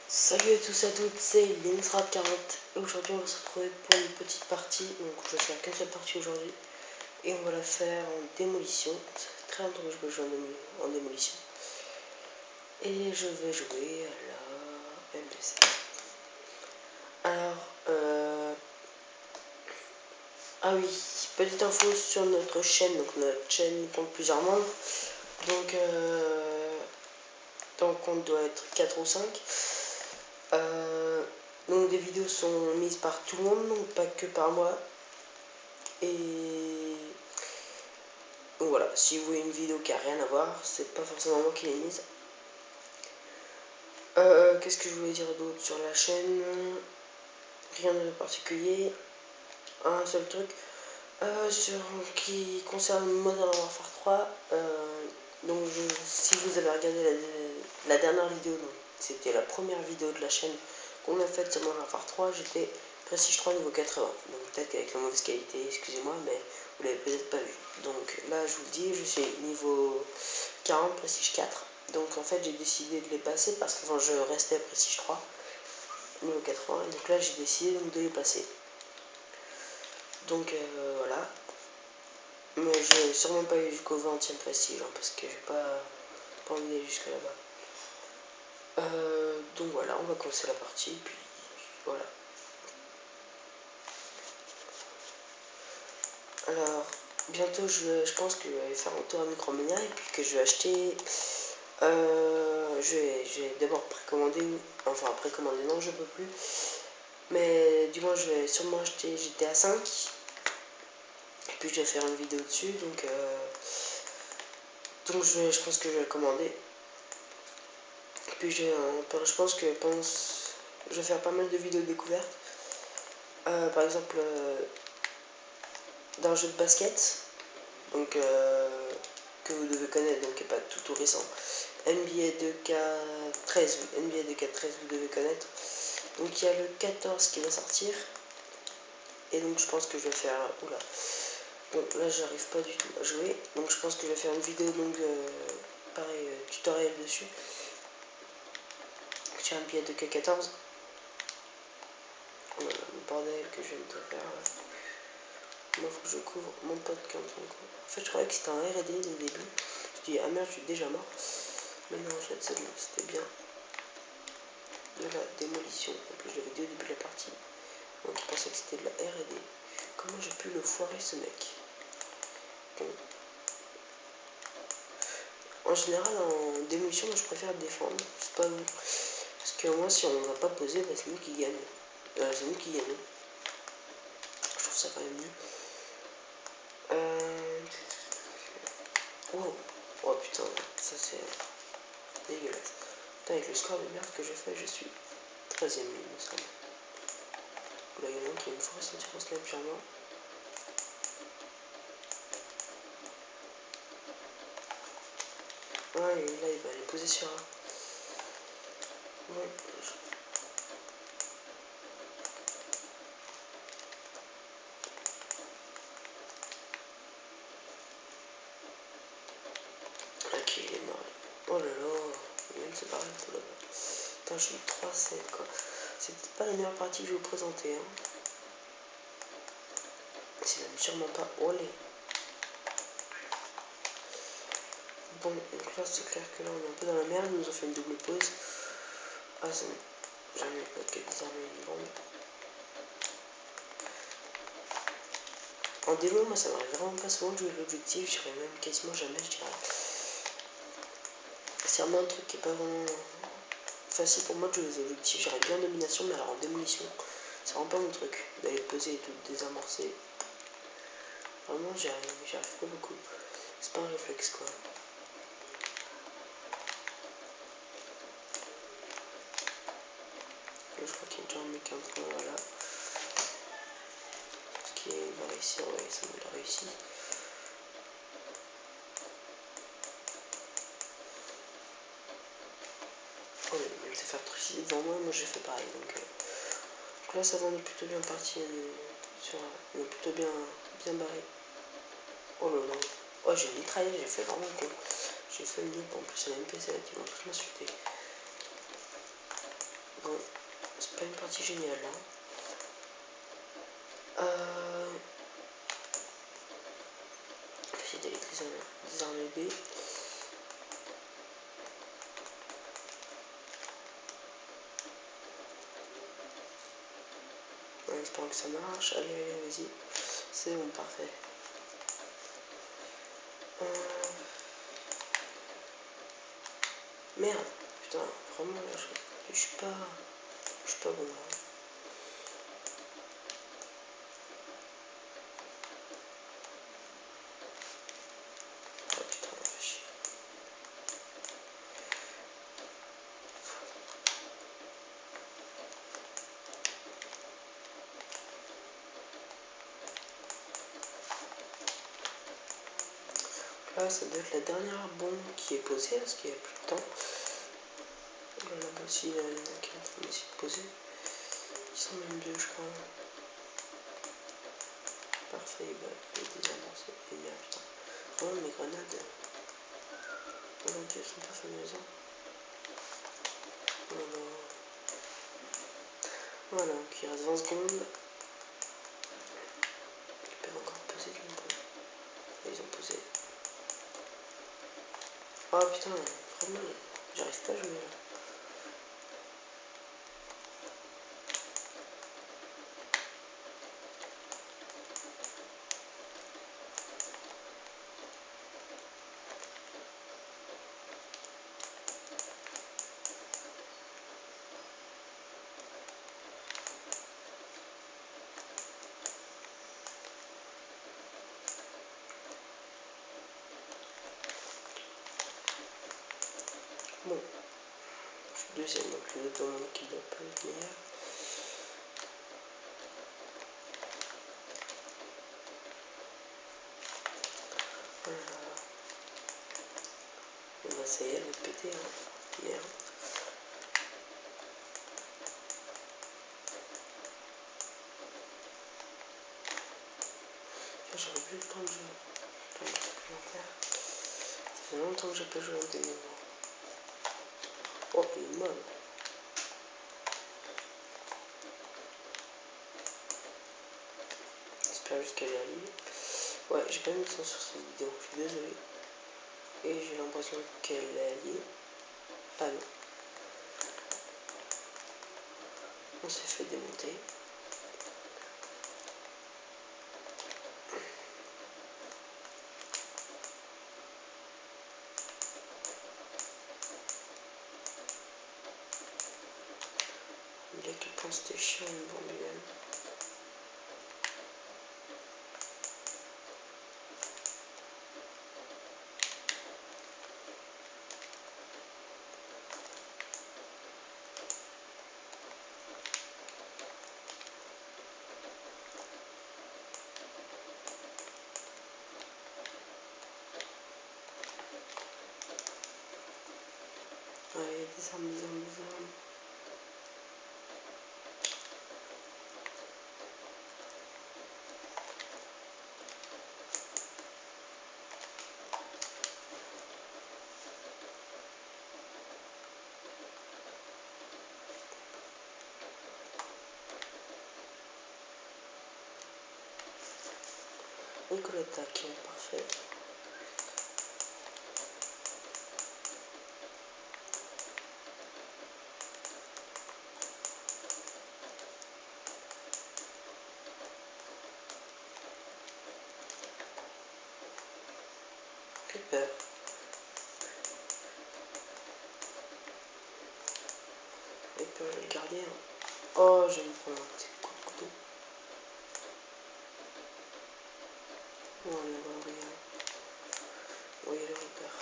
Salut à tous et à toutes, c'est Linsrad40 et aujourd'hui on va se retrouver pour une petite partie. Donc je vais faire qu'une seule partie aujourd'hui et on va la faire en démolition. C'est très longtemps que je joue en démolition. Et je vais jouer à la MPC. Alors, ah oui, petite info sur notre chaîne. Donc notre chaîne compte plusieurs membres. Donc on doit être 4 ou 5. Donc des vidéos sont mises par tout le monde, donc pas que par moi. Et donc voilà, si vous voyez une vidéo qui a rien à voir, c'est pas forcément moi qui l'ai mise. Qu'est-ce que je voulais dire d'autre sur la chaîne? Rien de particulier. Un seul truc qui concerne Modern Warfare 3. Si vous avez regardé la dernière vidéo, c'était la première vidéo de la chaîne qu'on a faite sur Modern Warfare 3, j'étais Prestige 3 niveau 80. Donc peut-être qu'avec la mauvaise qualité, excusez-moi, mais vous l'avez peut-être pas vu. Donc là, je vous le dis, je suis niveau 40, Prestige 4. Donc en fait, j'ai décidé de les passer parce que je restais à Prestige 3, niveau 80. Et donc là, j'ai décidé donc, de les passer. Donc voilà. Mais j'ai sûrement pas eu jusqu'au 20e prestige, parce que j'ai pas envie d'aller jusque là-bas. Donc voilà, on va commencer la partie, puis voilà. Alors, bientôt je pense que je vais faire un tour à Micromania et puis que je vais acheter. Je vais d'abord précommander, enfin précommander, non, je peux plus. Mais du moins, je vais sûrement acheter GTA 5. Et puis je vais faire une vidéo dessus, donc je pense que je vais le commander. Et puis je pense que je vais faire pas mal de vidéos découvertes. Par exemple, d'un jeu de basket, donc que vous devez connaître, donc qui n'est pas tout récent. NBA 2K13, NBA 2K13 vous devez connaître. Donc il y a le 14 qui va sortir. Et donc je pense que je vais faire... Oula. Bon, là j'arrive pas du tout à jouer. Donc je pense que je vais faire une vidéo pareil, tutoriel dessus. Sur NBA 2K14. Oh là là, le bordel que je viens de faire là. Moi faut que je couvre mon pote qui est en train de courir. En fait je croyais que c'était un R&D dès le début. Je dis ah merde, je suis déjà mort. Mais non, en fait c'était bien de la démolition. En plus je l'avais dit au début de la partie. Donc je pensais que c'était de la R&D. Comment j'ai pu le foirer ce mec? Bon. En général en démolition, moi je préfère défendre. C'est pas vous. Parce que moi si on va pas poser, bah, c'est nous qui gagnons. C'est nous qui gagnons. Je trouve ça quand même mieux. Wow. Oh putain, ça c'est dégueulasse. Putain, avec le score de merde que j'ai fait, je suis 13ème, il me semble. Là, il y en a un qui a une fois senti qu'on snipe sur moi. Ouais, et là, il va aller poser sur un. Ouais. Ok, il est mort. Oh là là, il vient de se barrer tout là-bas. Putain, j'ai eu 3-7 quoi. C'est peut-être pas la meilleure partie que je vais vous présenter. Hein. C'est même sûrement pas. Oh les. Bon, donc là, c'est clair que là, on est un peu dans la merde. Ils nous ont fait une double pause. Ah, c'est bon. J'ai mis pas de désarmer une bombe. En démo, moi, ça m'arrive vraiment pas souvent de jouer l'objectif. Je dirais même quasiment jamais, je dirais. C'est vraiment un truc qui est pas vraiment facile pour moi de jouer les objectifs. J'irais bien en domination, mais alors en démolition, c'est vraiment pas mon truc. D'aller poser et tout désamorcer. Vraiment, j'y arrive pas beaucoup. C'est pas un réflexe quoi. Là, je crois qu'il y a déjà un mec en train, voilà. Est-ce qu'il va réussir? Ouais, ça m'a réussi. Oh, il vient de se faire trucider devant moi, moi j'ai fait pareil. Donc là, ça va, on est plutôt bien parti. On est plutôt bien barré. Oh là là. Oh, j'ai mitraillé, j'ai fait vraiment con. J'ai fait une loupe en plus à la MPC, là, qui vont tous m'insulter. Bon, c'est pas une partie géniale hein. Essayer d'aller désarmer B. En espérant que ça marche. Allez, allez, vas-y. C'est bon, parfait. Merde, putain, vraiment là, je suis pas bon là. Oh putain, fais chier. Là, ça doit être la dernière bombe qui est posée parce qu'il n'y a plus de temps. Là aussi, il y en a qui est en train d'essayer de poser. Ils sont même deux, je crois. Parfait, bah, il est désamorcé. Et merde, putain. Vraiment, mes grenades. Aujourd'hui, elles sont pas fameuses. Hein. Voilà, donc il reste 20 secondes. Ils peuvent encore poser, ils ont posé. Oh putain, vraiment, j'arrive pas à jouer là. Bon, je suis deuxième, donc les autres dans mon équipe doivent pas être meilleurs. Bah ça y est, elle va péter, hein. Merde. J'aurais plus le temps de jouer. Pas le supplémentaire. Ça fait longtemps que j'ai pas joué en démo. Oh, il est molle. J'espère juste qu'elle est alliée. Ouais, j'ai pas mis le son sur cette vidéo, je suis désolé. Et j'ai l'impression qu'elle est alliée. Ah non. On s'est fait démonter. Il y a quel point c'était chiant une bambine. Allez, désarme, désarme, désarme. Nicolas attaque, parfait. Plus peur. Et puis je vais le garder. Hein. Oh, je vais me prendre un petit coup de couteau. Oh, on a pas rien. Oui, le repère.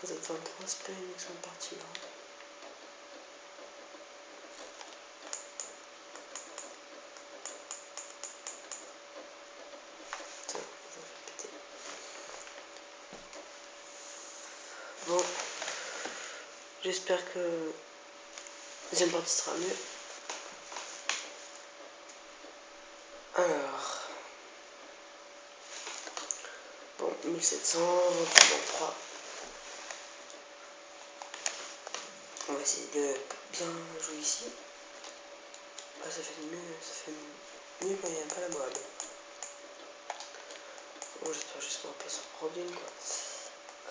Z23, c'est pas une excellente partie là. Putain, ça fait péter. Bon, j'espère que la deuxième partie sera mieux. Alors, bon, 1700, 23. On va essayer de bien jouer ici. Ah, ça fait mieux quand il n'y a pas la mode. Bon, j'espère juste qu'on va pas se reprendre une quoi.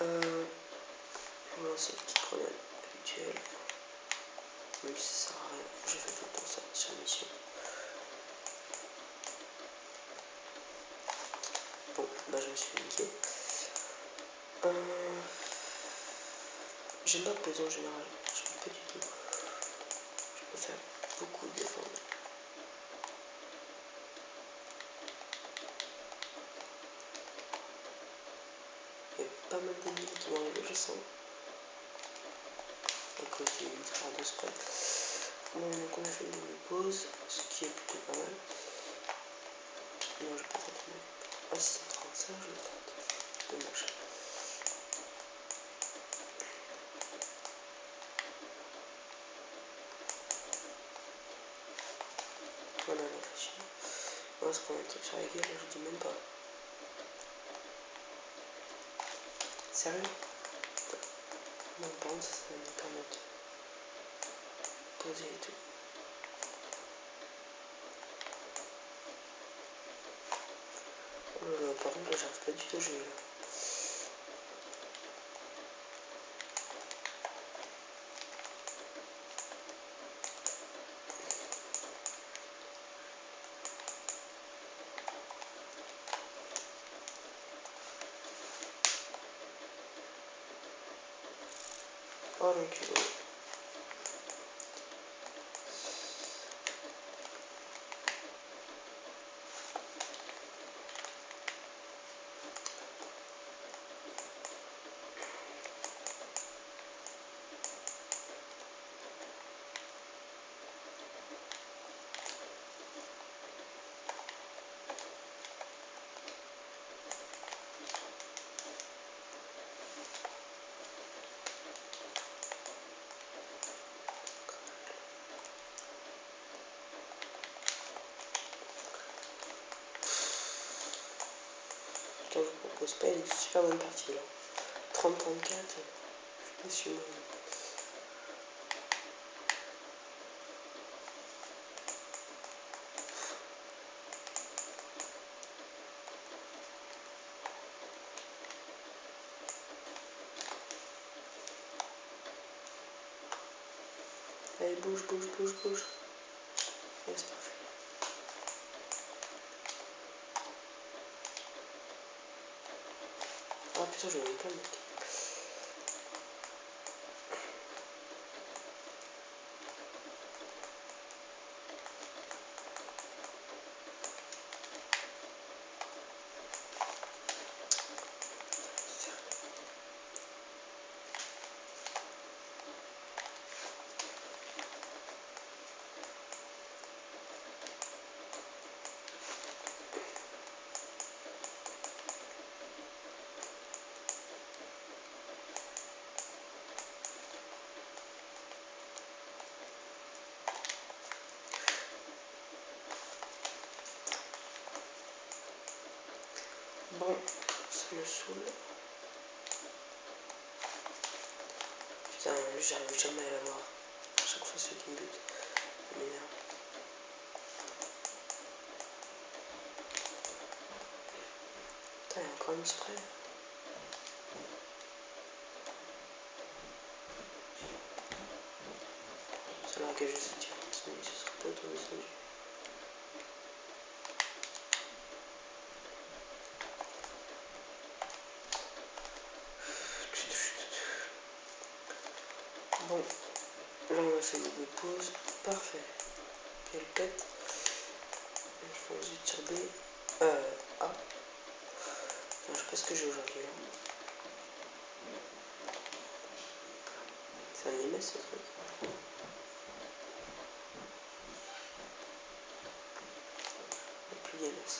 On va lancer une petite grenade habituelle. Même si ça sert à rien, je fais tout le temps ça sur la mission. Bon, bah je me suis niqué. J'aime pas peser en général, j'aime pas du tout. Je peux faire beaucoup de défendre. Il y a pas mal d'ennemis qui vont arriver, je sens. À cause des frères de spread. Bon, donc on a fait une demi-pause, ce qui est plutôt pas mal. Non, je peux continuer. Ah, si ça me ça, je le tente. Dommage. Voilà la machine. On va se prendre un truc sur la gueule, je dis même pas. Sérieux? Bon, par contre, ça va me permettre de poser et tout. Oh là là, par contre, là, j'arrive pas du tout à jouer là. Oh l'enculé. Putain, je vous propose pas une super bonne partie là. 30-34, je suis moi. Allez, bouge, bouge, bouge, bouge. Ouais, c'est parfait. Ah putain, je voyais pas le mec. Bon, ça me saoule. Putain, j'arrive jamais à l'avoir. À chaque fois, c'est qui me bute. Ça m'énerve. Putain, il y a encore une spray. Ça m'a engagé ce tir continue, ce sera pas autant descendu. Bon, là on a fait une pause. Parfait. Elle pète. Elle fonce vite sur B. A. Enfin, je sais pas ce que j'ai aujourd'hui là. C'est un IMS ce truc. Et plus IMS.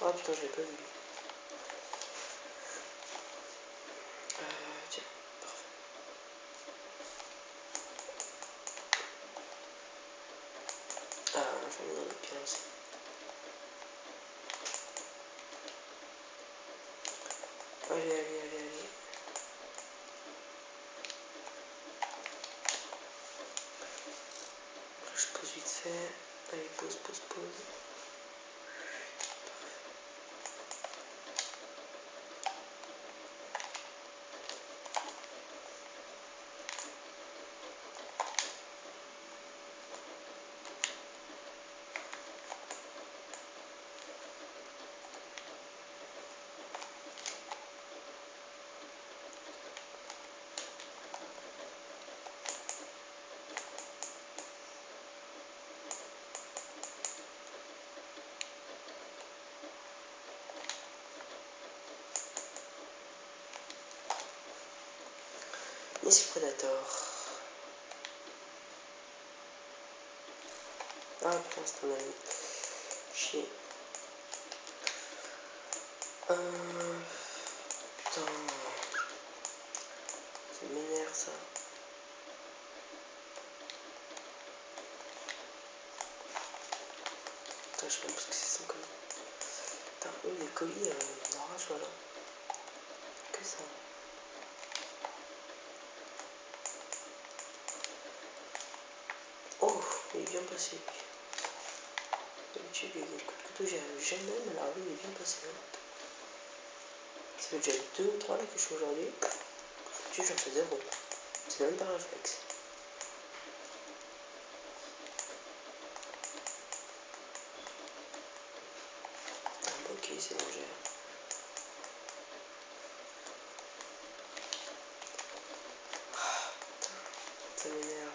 Ah putain, je l'ai pas vu. Tiens, parfait. Ah, j'en ai un autre bien aussi. Allez, allez, allez, allez. Je pose vite fait. Allez, pause, pause, pause. Missile Predator. Ah putain, c'est un ami. Chier. Putain. Ça m'énerve ça. Putain, je sais même pas ce que c'est son colis. Putain, eux, les colis, ils en arrachent, voilà. Que ça. Oh, il est bien passé. D'habitude, les coups de couteau, j'y arrive jamais, mais alors lui, il est bien passé. Hein. Ça fait déjà 2 ou 3 là que je suis aujourd'hui. D'habitude, j'en fais 0. C'est même pas un réflexe. Ah, ok, c'est bon, j'ai. Ça m'énerve.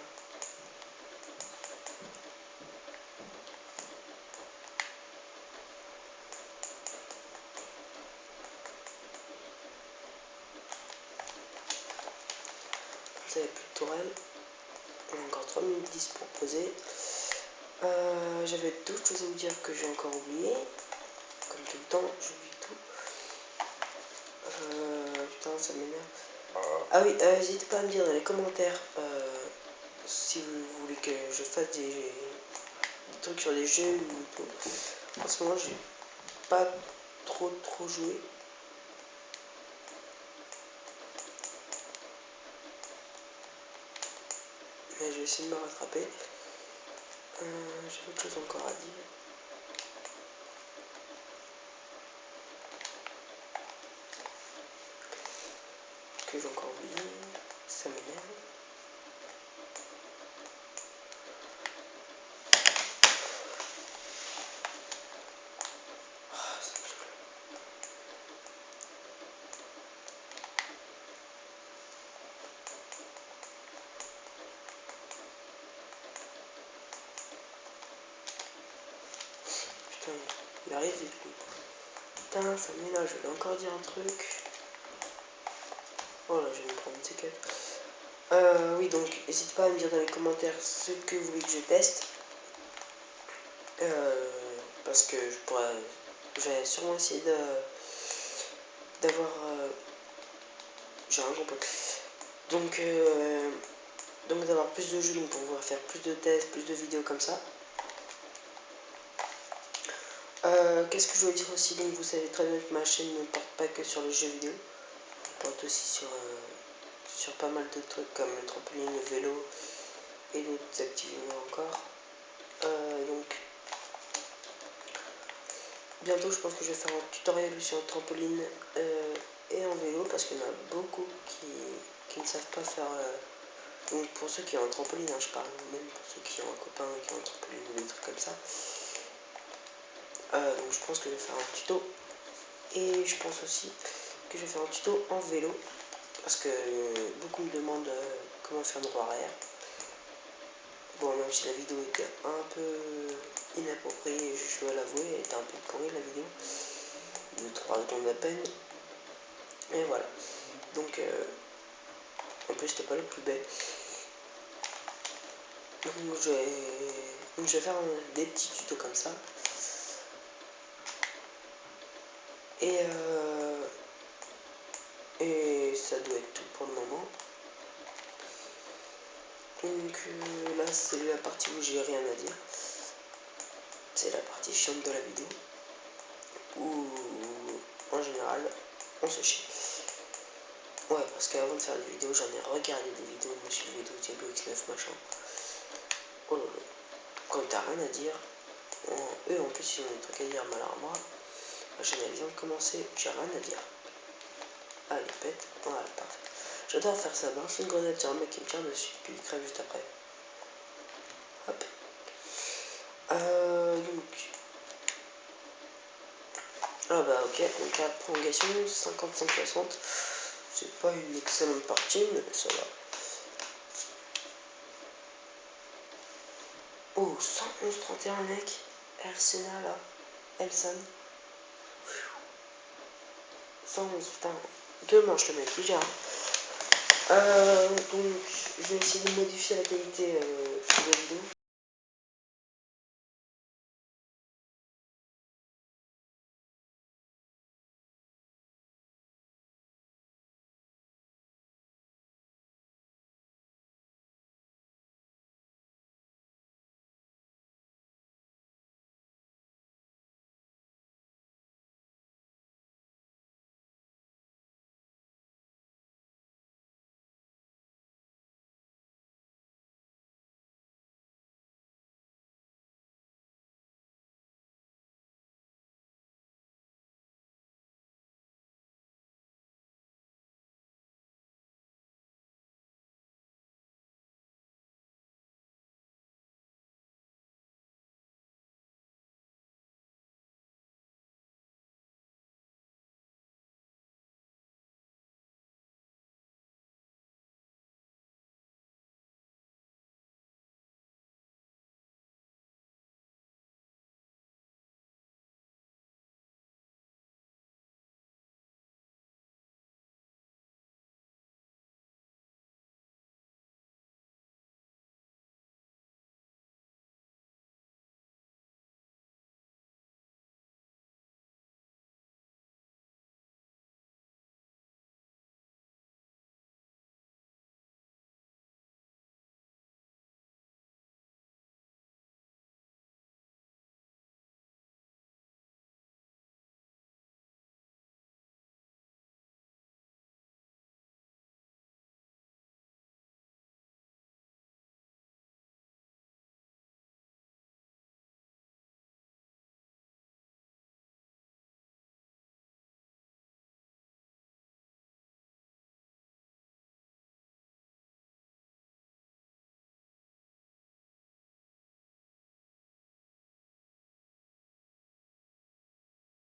Vous avez plus de tourelle. On a encore 3 minutes 10 pour poser. J'avais d'autres choses à vous dire que j'ai encore oublié. Comme tout le temps, j'oublie tout. Putain, ça m'énerve. Ah oui, n'hésitez pas à me dire dans les commentaires si vous voulez que je fasse des trucs sur des jeux ou tout. En ce moment, j'ai pas trop joué. Mais je vais essayer de me rattraper. J'ai autre chose encore à dire. Que j'ai encore oublié. Ça m'énerve. Putain, il arrive vite lui. Putain, ça m'énerve, je vais encore dire un truc. Oh là, je vais me prendre une séquelle. Oui, donc n'hésitez pas à me dire dans les commentaires ce que vous voulez que je teste. Parce que je vais sûrement essayer d'avoir. J'ai rien compris. Donc d'avoir plus de jeux, donc pour pouvoir faire plus de tests, plus de vidéos comme ça. Qu'est-ce que je voulais dire aussi, donc vous savez très bien que ma chaîne ne porte pas que sur les jeux vidéo. Elle porte aussi sur pas mal de trucs comme le trampoline, le vélo et d'autres activités encore. Donc bientôt je pense que je vais faire un tutoriel sur le trampoline et en vélo parce qu'il y en a beaucoup qui ne savent pas faire. Donc pour ceux qui ont un trampoline, hein, je parle, même pour ceux qui ont un copain qui ont un trampoline ou des trucs comme ça. Donc je pense que je vais faire un tuto. Et je pense aussi que je vais faire un tuto en vélo. Parce que beaucoup me demandent comment faire droit arrière. Bon, même si la vidéo était un peu inappropriée, je dois l'avouer, elle était un peu pourrie la vidéo. 2-3 secondes à peine. Et voilà. Donc, en plus, c'était pas le plus bête. Donc, je vais faire des petits tutos comme ça. Et ça doit être tout pour le moment. Donc là, c'est la partie où j'ai rien à dire. C'est la partie chiante de la vidéo. Où, en général, on se chie. Ouais, parce qu'avant de faire des vidéos, j'en ai regardé des vidéos de Monsieur Vidéo Diablo X9 machin. Oh là là. Quand t'as rien à dire, eux en plus ils ont des trucs à dire, mais alors moi, j'en ai besoin de commencer, j'ai rien à dire. Allez, pète, voilà, parfait. J'adore faire ça, balance une grenade sur un mec qui me tire dessus, puis il crève juste après. Hop. Donc. Ah bah ok, donc la prolongation, 55-60. C'est pas une excellente partie, mais ça va. Oh, 111-31 mec. Elsena là. Elsan. 111, putain. 2 manches le mec, il gère. Donc, je vais essayer de modifier la qualité de la vidéo.